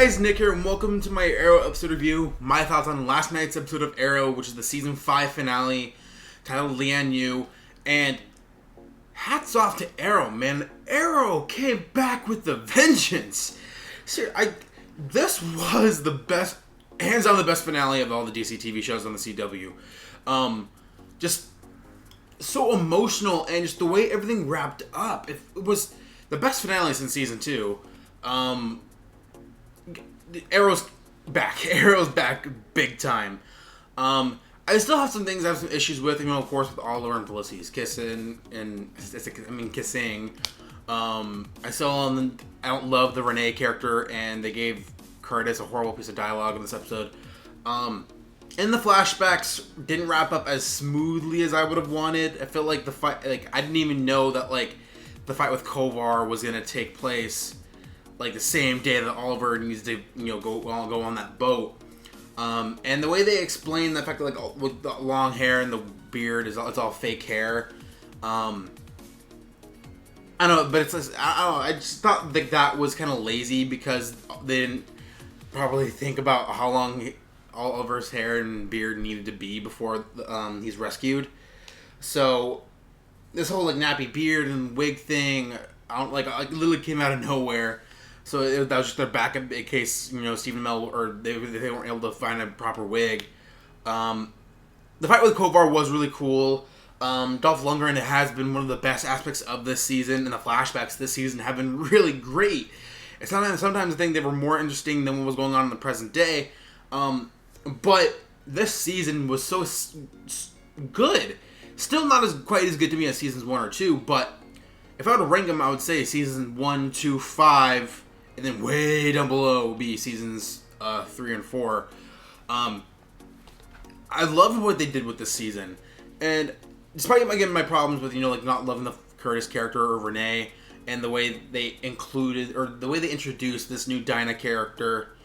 guys, Nick here, and welcome to my Arrow episode review. My thoughts on last night's episode of Arrow, which is the season 5 finale, titled Lian Yu. And hats off to Arrow, man. Arrow came back with the vengeance. This was the best, hands down the best finale of all the DC TV shows on the CW. Just so emotional, and just the way everything wrapped up. It was the best finale since season 2. Arrow's back. Arrow's back big time. I still have some things I have some issues with, of course, with Oliver and Felicity's kissing. I don't love the Renee character, and they gave Curtis a horrible piece of dialogue in this episode. And the flashbacks didn't wrap up as smoothly as I would have wanted. I felt like the fight, I didn't even know that, the fight with Kovar was going to take place the same day that Oliver needs to go on that boat, and the way they explain the fact that with the long hair and the beard it's all fake hair. I don't know, but I just thought that was kind of lazy because they didn't probably think about how long Oliver's hair and beard needed to be before he's rescued. So this whole nappy beard and wig thing, literally came out of nowhere. So that was just their backup in case, Stephen Amell or they weren't able to find a proper wig. The fight with Kovar was really cool. Dolph Lundgren has been one of the best aspects of this season, and the flashbacks this season have been really great. And sometimes I think they were more interesting than what was going on in the present day. But this season was so good. Still not quite as good to me as seasons 1 or 2, but if I were to rank them, I would say seasons 1, 2, 5... and then way down below would be seasons 3 and 4. I love what they did with this season. And despite my problems with, not loving the Curtis character or Renee, and the way they included, or the way they introduced this new Dinah character,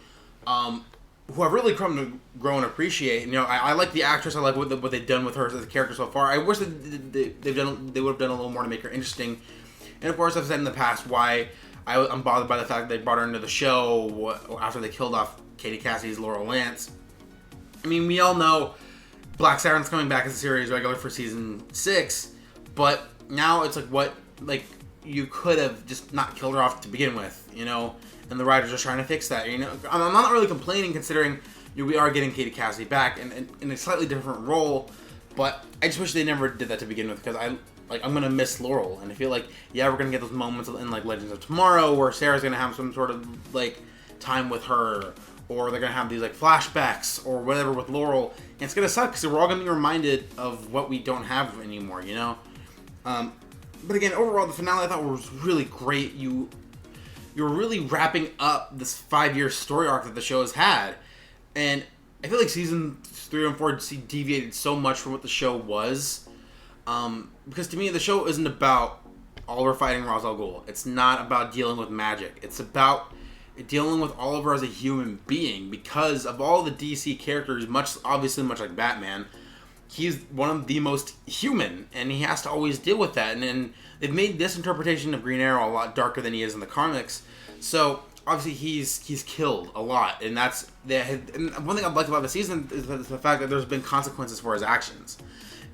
who I've really come to grow and appreciate. I like the actress. I like what they've done with her as a character so far. I wish they would have done a little more to make her interesting. And of course, I've said in the past why I'm bothered by the fact that they brought her into the show after they killed off Katie Cassidy's Laurel Lance. We all know Black Saturn's coming back as a series regular for season 6, but now it's you could have just not killed her off to begin with, and the writers are trying to fix that. I'm not really complaining considering we are getting Katie Cassidy back in a slightly different role, but I just wish they never did that to begin with, because I'm gonna miss Laurel, and I feel we're gonna get those moments in Legends of Tomorrow where Sarah's gonna have some sort of time with her, or they're gonna have these flashbacks or whatever with Laurel, and it's gonna suck because we're all gonna be reminded of what we don't have anymore, But again, overall, the finale I thought was really great. You're really wrapping up this 5-year story arc that the show has had, and I feel seasons 3 and 4 deviated so much from what the show was. Because to me, the show isn't about Oliver fighting Ra's al Ghul. It's not about dealing with magic. It's about dealing with Oliver as a human being. Because of all the DC characters, obviously much like Batman, he's one of the most human, and he has to always deal with that. And they've made this interpretation of Green Arrow a lot darker than he is in the comics. So obviously he's killed a lot, and and one thing I've liked about the season is the fact that there's been consequences for his actions.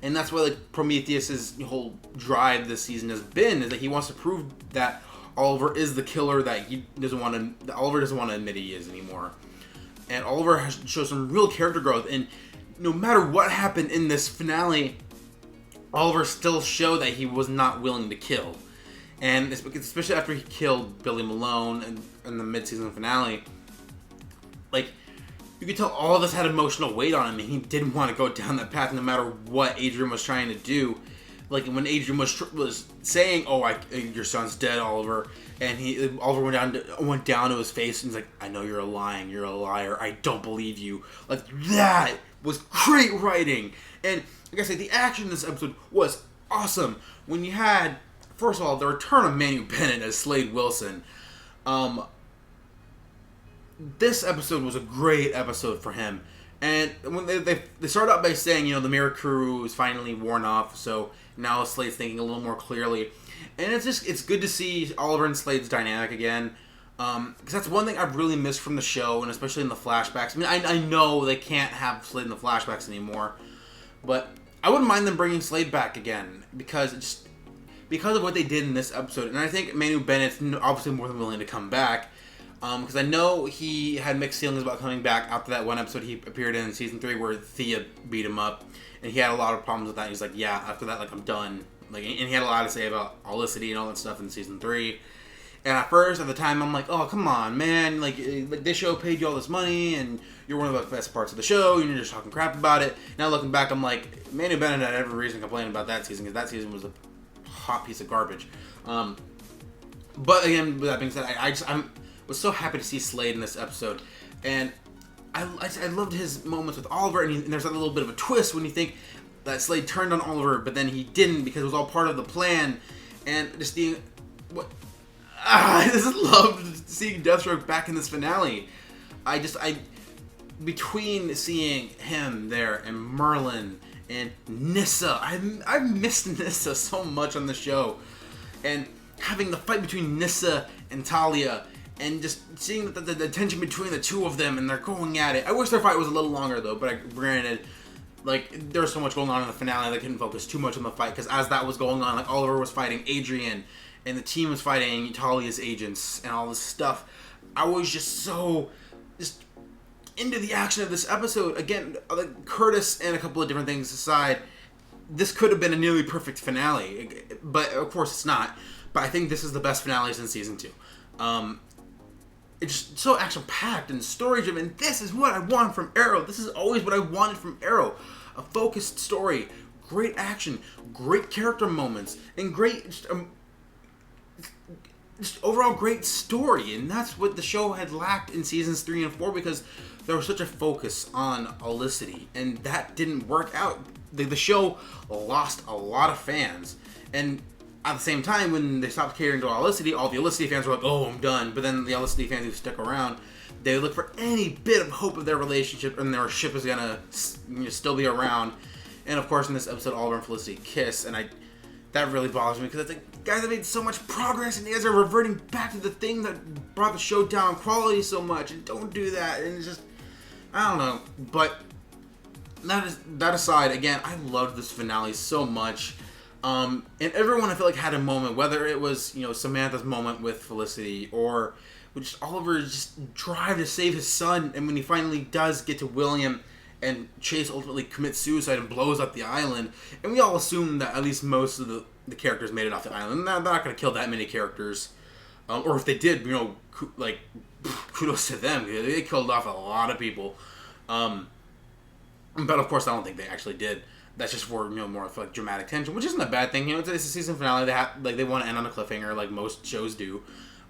And that's why Prometheus's whole drive this season has been, is that he wants to prove that Oliver is the killer that Oliver doesn't want to admit he is anymore. And Oliver has shown some real character growth, and no matter what happened in this finale, Oliver still showed that he was not willing to kill. And especially after he killed Billy Malone in the mid-season finale, you could tell all of this had emotional weight on him, and he didn't want to go down that path no matter what Adrian was trying to do. When Adrian was saying, your son's dead, Oliver, and Oliver went down to his face and he's like, I know you're a liar, I don't believe you. That was great writing. And like I said, the action in this episode was awesome. When you had, first of all, the return of Manu Bennett as Slade Wilson. This episode was a great episode for him. And when they started out by saying, the Mirror Crew is finally worn off, so now Slade's thinking a little more clearly. And it's good to see Oliver and Slade's dynamic again. Because that's one thing I've really missed from the show, and especially in the flashbacks. I mean, I know they can't have Slade in the flashbacks anymore, but I wouldn't mind them bringing Slade back again, because of what they did in this episode. And I think Manu Bennett's obviously more than willing to come back, because I know he had mixed feelings about coming back after that one episode he appeared in season 3 where Thea beat him up, and he had a lot of problems with that. He's like, yeah, after that, like, I'm done. Like, and he had a lot to say about Olicity and all that stuff in season 3. And at first, at the time, I'm like, oh, come on, man. Like, this show paid you all this money, and you're one of the best parts of the show, and you're just talking crap about it. Now, looking back, I'm like, Manu Bennett had every reason to complain about that season, because that season was a hot piece of garbage. But again, with that being said, I was so happy to see Slade in this episode. And I loved his moments with Oliver, and there's that little bit of a twist when you think that Slade turned on Oliver, but then he didn't, because it was all part of the plan. And just the... I just loved seeing Deathstroke back in this finale. Between seeing him there and Merlin and Nyssa, I missed Nyssa so much on the show, and having the fight between Nyssa and Talia, and just seeing the tension between the two of them, and they're going at it. I wish their fight was a little longer though, but granted, like, there was so much going on in the finale, they couldn't focus too much on the fight, because as that was going on, like, Oliver was fighting Adrian, and the team was fighting Talia's agents and all this stuff. I was just so into the action of this episode. Again, like, Curtis and a couple of different things aside, this could have been a nearly perfect finale, but of course it's not. But I think this is the best finale since season 2. It's just so action-packed and story-driven. And this is what I want from Arrow. This is always what I wanted from Arrow. A focused story, great action, great character moments, and great... just overall great story, and that's what the show had lacked in seasons 3 and 4, because there was such a focus on Olicity, and that didn't work out. The show lost a lot of fans, and at the same time, when they stopped catering to Olicity, all the Olicity fans were like, oh, I'm done. But then the Olicity fans who stuck around, they look for any bit of hope of their relationship, and their ship is gonna still be around. And of course, in this episode, Oliver and Felicity kiss, and that really bothers me, because it's like, guys have made so much progress, and you guys are reverting back to the thing that brought the show down quality so much, and don't do that. And it's just, I don't know. But that aside, again, I loved this finale so much. And everyone, I feel like, had a moment, whether it was, Samantha's moment with Felicity, or just Oliver's just drive to save his son, and when he finally does get to William, and Chase ultimately commits suicide and blows up the island, and we all assume that at least most of the characters made it off the island. They're not going to kill that many characters, or if they did, kudos to them. They killed off a lot of people, but of course I don't think they actually did. That's just for more for, like, dramatic tension, which isn't a bad thing. It's a season finale. They want to end on a cliffhanger, like most shows do.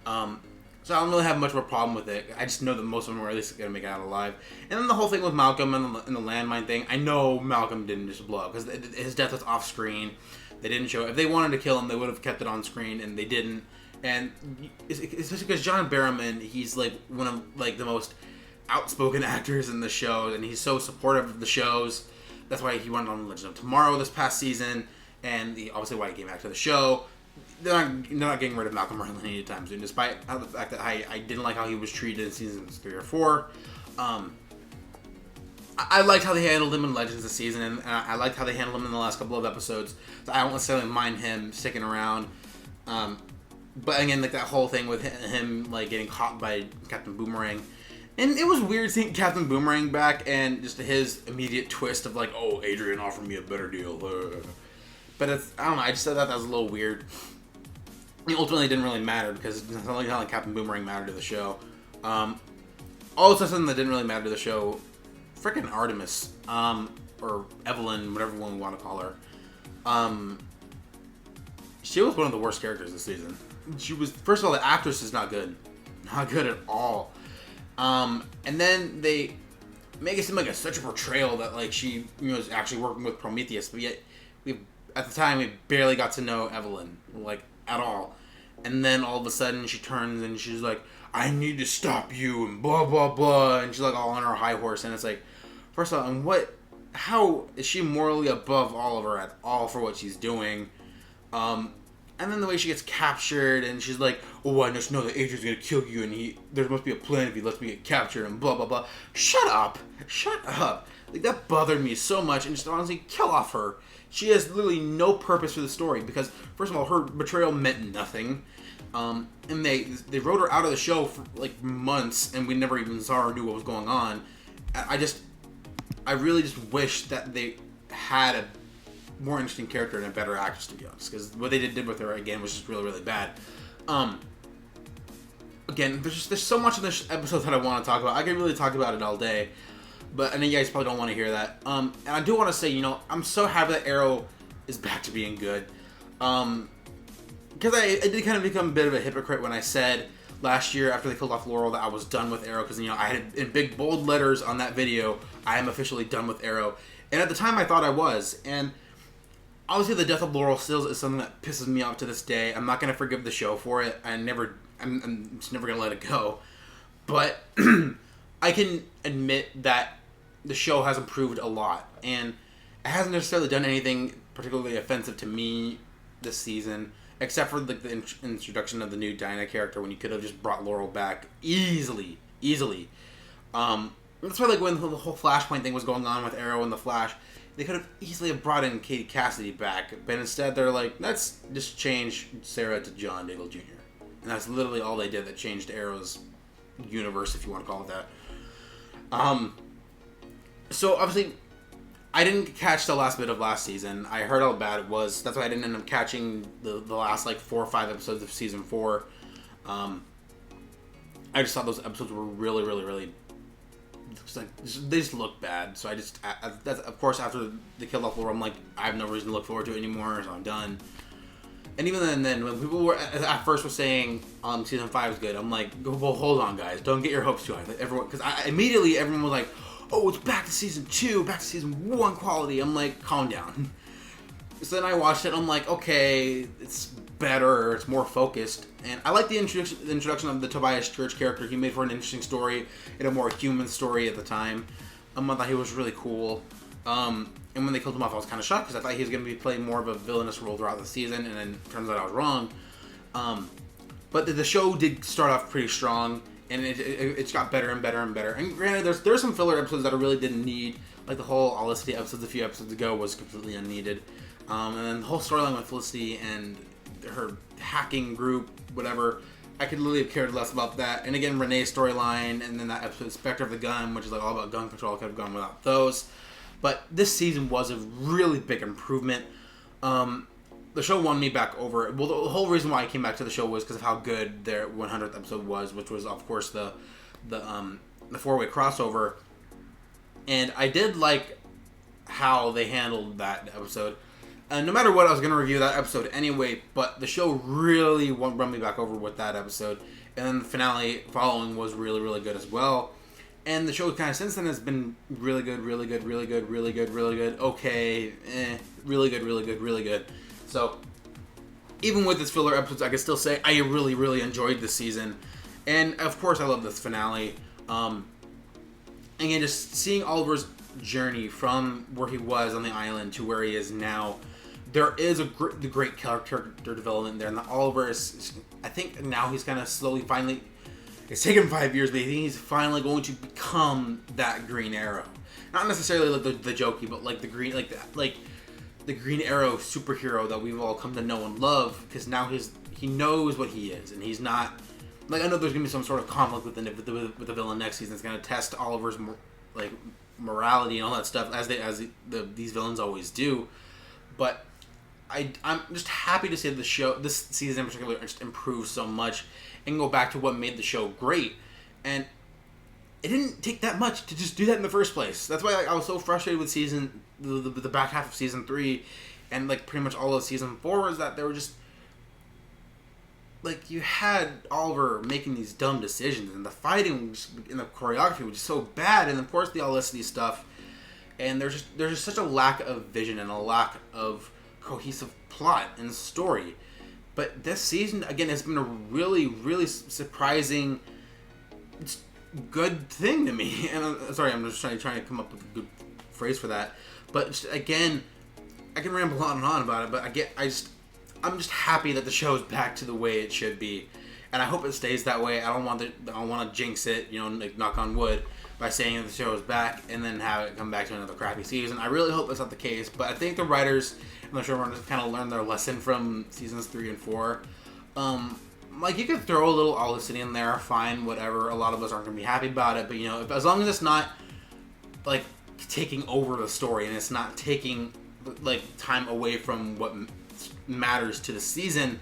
So I don't really have much of a problem with it. I just know that most of them are at least going to make it out alive. And then the whole thing with Malcolm and the landmine thing, I know Malcolm didn't just blow up, because his death was off screen. They didn't show it. If they wanted to kill him, they would have kept it on screen, and they didn't. And especially because John Barrowman, he's like one of like the most outspoken actors in the show, and he's so supportive of the shows. That's why he went on Legend of Tomorrow this past season, and obviously why he came back to the show. They're not getting rid of Malcolm Merlin anytime soon, despite the fact that I didn't like how he was treated in seasons 3 or 4. I liked how they handled him in Legends this season, and I liked how they handled him in the last couple of episodes. So I don't necessarily mind him sticking around. But again, like that whole thing with him like getting caught by Captain Boomerang. And it was weird seeing Captain Boomerang back, and just his immediate twist of like, oh, Adrian offered me a better deal. But I don't know, I just thought that was a little weird. I mean, ultimately it didn't really matter, because it's not like Captain Boomerang mattered to the show. All of a sudden that didn't really matter to the show. Frickin' Artemis, or Evelyn, whatever one we want to call her. She was one of the worst characters this season. She was, first of all, the actress is not good. Not good at all. And then they make it seem like such a portrayal that like she is actually working with Prometheus, but yet at the time we barely got to know Evelyn, like, at all. And then all of a sudden she turns and she's like, I need to stop you, and blah blah blah, and she's like all on her high horse, and it's like, first of all, and how is she morally above Oliver at all for what she's doing? And then the way she gets captured, and she's like, "Oh, I just know that Adrian's gonna kill you, and there must be a plan if he lets me get captured," and blah blah blah. Shut up! Like, that bothered me so much, and just honestly, kill off her. She has literally no purpose for the story, because first of all, her betrayal meant nothing. And they wrote her out of the show for like months, and we never even saw or knew what was going on. I really just wish that they had a more interesting character and a better actress, to be honest, because what they did with her again was just really, really bad. Again, there's so much in this episode that I want to talk about. I could really talk about it all day, but I know you guys probably don't want to hear that. And I do want to say, I'm so happy that Arrow is back to being good. Because I did kind of become a bit of a hypocrite when I said last year after they killed off Laurel that I was done with Arrow, because I had in big bold letters on that video, I am officially done with Arrow. And at the time I thought I was, and obviously the death of Laurel still is something that pisses me off to this day. I'm not going to forgive the show for it. I'm just never going to let it go. But I can admit that the show has improved a lot, and it hasn't necessarily done anything particularly offensive to me this season, except for the introduction of the new Dinah character, when you could have just brought Laurel back easily. That's why, like, when the whole Flashpoint thing was going on with Arrow and the Flash, they could have easily brought in Katie Cassidy back, but instead they're like, let's just change Sarah to John Diggle Jr. And that's literally all they did that changed Arrow's universe, if you want to call it that. So obviously, I didn't catch the last bit of last season. I heard how bad it was. That's why I didn't end up catching the last, like, 4 or 5 episodes of season 4. I just thought those episodes were really, really, really... they just look bad. So that's, of course, after they killed off Laura, I'm like, I have no reason to look forward to it anymore, so I'm done. And even then when people were at first were saying season 5 is good, I'm like, well, hold on, guys, don't get your hopes too high. Like, because immediately everyone was like, oh, it's back to season 2, back to season 1 quality. I'm like, calm down. So then I watched it, I'm like, okay, it's better, it's more focused. And I like the introduction of the Tobias Church character. He made for an interesting story and a more human story at the time. I thought he was really cool. And when they killed him off, I was kind of shocked, because I thought he was going to be playing more of a villainous role throughout the season, and then it turns out I was wrong. But the show did start off pretty strong, and it's got better and better and better. And granted, there's some filler episodes that I really didn't need, like the whole Felicity episodes a few episodes ago was completely unneeded. And then the whole storyline with Felicity and her hacking group, whatever, I could literally have cared less about that. And again, Renee's storyline, and then that episode Spectre of the Gun, which is like all about gun control, I could have gone without those. But this season was a really big improvement. The show won me back over. Well, the whole reason why I came back to the show was because of how good their 100th episode was, which was, of course, the 4-way crossover. And I did like how they handled that episode. And no matter what, I was going to review that episode anyway, but the show really run me back over with that episode. And then the finale following was really, really good as well. And the show kind of since then has been really good, really good, really good, really good, really good, okay, really good, really good, really good. So, even with its filler episodes, I can still say I really, really enjoyed this season. And, of course, I love this finale. Again, just seeing Oliver's journey from where he was on the island to where he is now, there is the great character development there. And Oliver is, I think now he's kind of slowly, finally... It's taken 5 years, but I think he's finally going to become that Green Arrow. Not necessarily like the jokey, but like the Green, like the Green Arrow superhero that we've all come to know and love. Because now he knows what he is, and he's not like, I know there's gonna be some sort of conflict with the villain next season. It's gonna test Oliver's morality and all that stuff, as these villains always do. But I'm just happy to see that this season in particular, just improved so much and go back to what made the show great. And it didn't take that much to just do that in the first place. That's why I was so frustrated with the back half of season 3 and like pretty much all of season 4, is that they were just like, you had Oliver making these dumb decisions, and the fighting and the choreography was just so bad, and of course the Felicity stuff. And there's just such a lack of vision and a lack of cohesive plot and story. But this season, again, has been a really, really surprising, good thing to me. And I'm sorry, I'm just trying to come up with a good phrase for that. But just, again, I can ramble on and on about it. But I'm just happy that the show is back to the way it should be, and I hope it stays that way. I don't want to jinx it, like knock on wood, by saying that the show is back and then have it come back to another crappy season. I really hope that's not the case, but I think the writers and the showrunners kind of learned their lesson from seasons 3 and 4. You could throw a little Olicity in there, fine, whatever. A lot of us aren't going to be happy about it, but as long as it's not like taking over the story and it's not taking like time away from what matters to the season,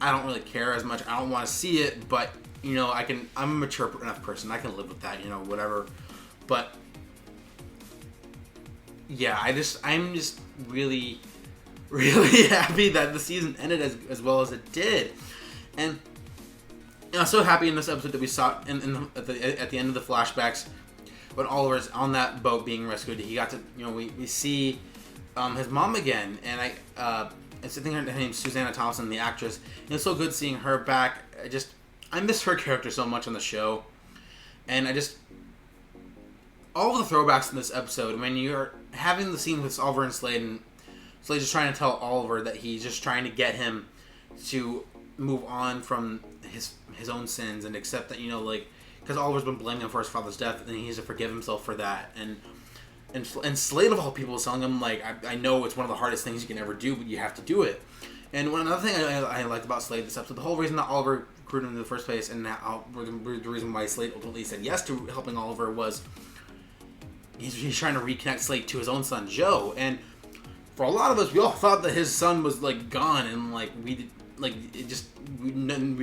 I don't really care as much. I don't want to see it, but I'm a mature enough person. I can live with that, whatever. But yeah, I'm just really, really happy that the season ended as well as it did. And I'm so happy in this episode that we saw at the end of the flashbacks when Oliver's on that boat being rescued. He got to, we see his mom again, and I think her name's Susanna Thompson, the actress. And it's so good seeing her back. I miss her character so much on the show, and all of the throwbacks in this episode. When you're having the scene with Oliver and Slade, and Slade's just trying to tell Oliver that he's just trying to get him to move on from his own sins and accept that, because Oliver's been blaming him for his father's death, and he needs to forgive himself for that. And Slade, of all people, is telling him, I know it's one of the hardest things you can ever do, but you have to do it. And another thing I liked about Slade this episode, the whole reason that Oliver recruited him in the first place, and the reason why Slade ultimately said yes to helping Oliver, was he's trying to reconnect Slade to his own son, Joe. And for a lot of us, we all thought that his son was, gone, and, we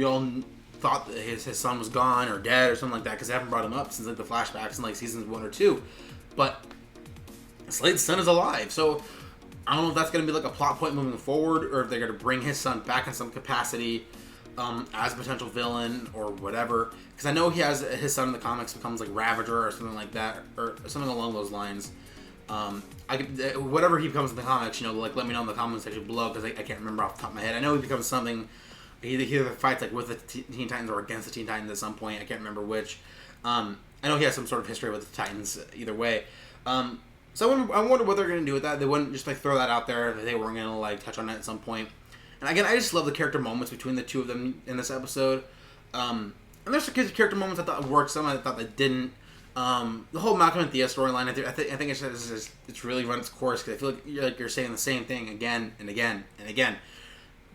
all thought that his son was gone or dead or something like that, because they haven't brought him up since, the flashbacks in, seasons 1 or 2. But Slade's son is alive, so I don't know if that's going to be a plot point moving forward, or if they're going to bring his son back in some capacity as a potential villain or whatever. Because I know he has his son in the comics becomes Ravager or something like that, or something along those lines. Whatever he becomes in the comics, let me know in the comment section below, because I can't remember off the top of my head. I know he becomes something. He either fights with the Teen Titans or against the Teen Titans at some point. I can't remember which. I know he has some sort of history with the Titans either way. So I wonder what they're going to do with that. They wouldn't just throw that out there if they weren't going to touch on it at some point. And again, I just love the character moments between the two of them in this episode. And there's some character moments I thought worked, some I thought that didn't. The whole Malcolm and Thea storyline, I think it's really run its course, because I feel like you're saying the same thing again and again and again,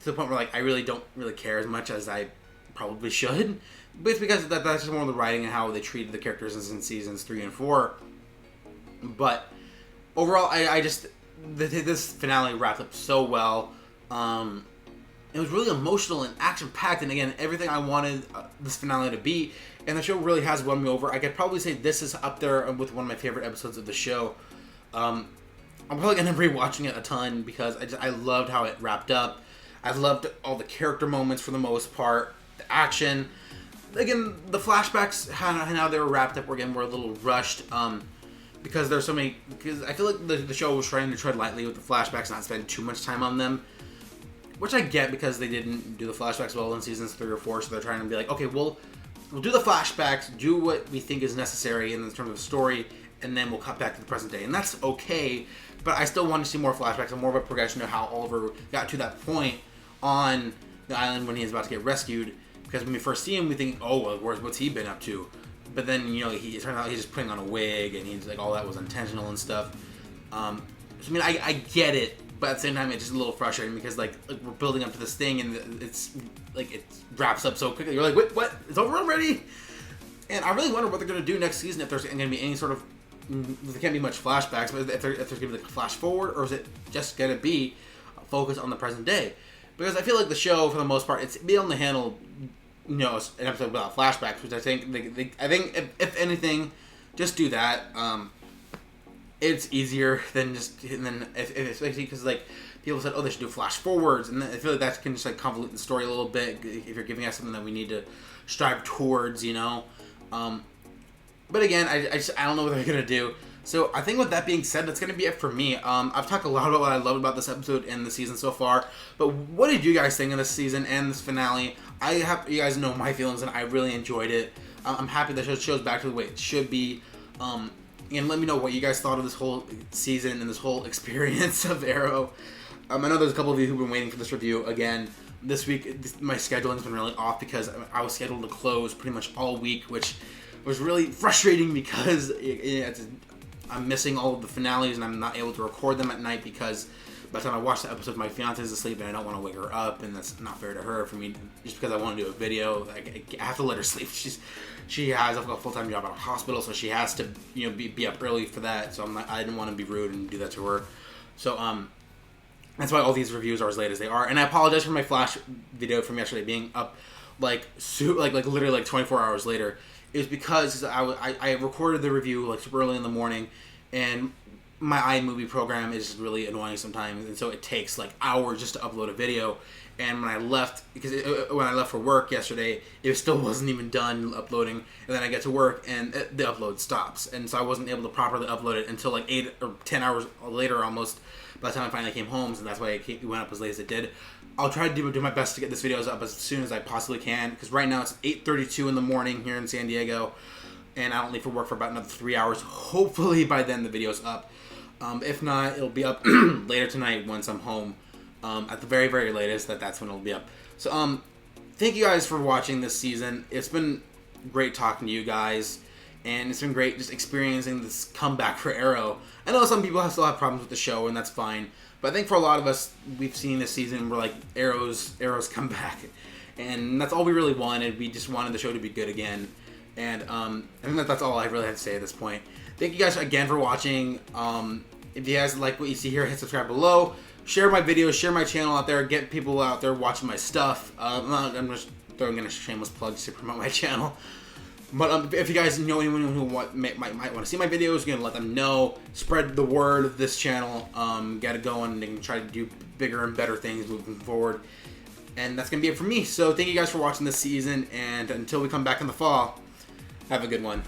to the point where I really don't really care as much as I probably should. But it's because that's just more of the writing and how they treated the characters in seasons 3 and 4. But overall, this finale wrapped up so well. It was really emotional and action-packed, and again, everything I wanted this finale to be. And the show really has won me over. I could probably say this is up there with one of my favorite episodes of the show. I'm probably going to be rewatching it a ton, because I loved how it wrapped up. I loved all the character moments for the most part. The action. Again, the flashbacks, how they were wrapped up, were a little rushed. Because there's so many. Because I feel like the show was trying to tread lightly with the flashbacks, not spend too much time on them. Which I get, because they didn't do the flashbacks well in seasons 3 or 4, so they're trying to be okay, we'll do the flashbacks, do what we think is necessary in terms of story, and then we'll cut back to the present day. And that's okay, but I still want to see more flashbacks and more of a progression of how Oliver got to that point on the island when he's about to get rescued. Because when we first see him, we think, oh, well, what's he been up to? But then, it turns out he's just putting on a wig, and he's all that was intentional and stuff. I get it, but at the same time, it's just a little frustrating, because we're building up to this thing, and it wraps up so quickly. You're like, what? It's over already? And I really wonder what they're going to do next season, if there's going to be any sort of. There can't be much flashbacks, but if there's going to be a flash forward, or is it just going to be focused on the present day? Because I feel like the show, for the most part, it's be able to handle an episode without flashbacks, which I think if anything, just do that. It's easier than especially because people said, oh, they should do flash forwards, and I feel like that can just convolute the story a little bit if you're giving us something that we need to strive towards, But again, I don't know what they're gonna do. So I think with that being said, that's gonna be it for me. I've talked a lot about what I loved about this episode and the season so far, but what did you guys think of this season and this finale? You guys know my feelings, and I really enjoyed it. I'm happy the show shows back to the way it should be. And let me know what you guys thought of this whole season and this whole experience of Arrow. I know there's a couple of you who've been waiting for this review. Again, this week my scheduling has been really off because I was scheduled to close pretty much all week, which was really frustrating because I'm missing all of the finales and I'm not able to record them at night because by the time I watch the episode, my fiance's asleep and I don't want to wake her up, and that's not fair to her for me. Just because I want to do a video, I have to let her sleep. She has a full-time job at a hospital, so she has to be up early for that. So I didn't want to be rude and do that to her. So that's why all these reviews are as late as they are. And I apologize for my Flash video from yesterday being up like literally like 24 hours later. It was because I recorded the review like super early in the morning, and my iMovie program is really annoying sometimes, and so it takes like hours just to upload a video. And when I left, when I left for work yesterday, it still wasn't even done uploading. And then I get to work, and the upload stops, and so I wasn't able to properly upload it until like 8 or 10 hours later, almost. By the time I finally came home, so that's why it went up as late as it did. I'll try to do my best to get this videos up as soon as I possibly can, because right now it's 8:32 in the morning here in San Diego, and I don't leave for work for about another 3 hours. Hopefully by then the video's up. If not, it'll be up later tonight once I'm home. At the very, very latest, that's when it'll be up. So, thank you guys for watching this season. It's been great talking to you guys, and it's been great just experiencing this comeback for Arrow. I know some people still have problems with the show, and that's fine. But I think for a lot of us, we've seen this season, we're like, Arrow's come back. And that's all we really wanted. We just wanted the show to be good again. And I think that's all I really have to say at this point. Thank you guys again for watching. If you guys like what you see here, hit subscribe below. Share my videos, share my channel out there, get people out there watching my stuff. I'm just throwing in a shameless plug to promote my channel. But if you guys know anyone who might want to see my videos, you're going to let them know. Spread the word of this channel. Get it going and try to do bigger and better things moving forward. And that's going to be it for me. So thank you guys for watching this season. And until we come back in the fall, have a good one.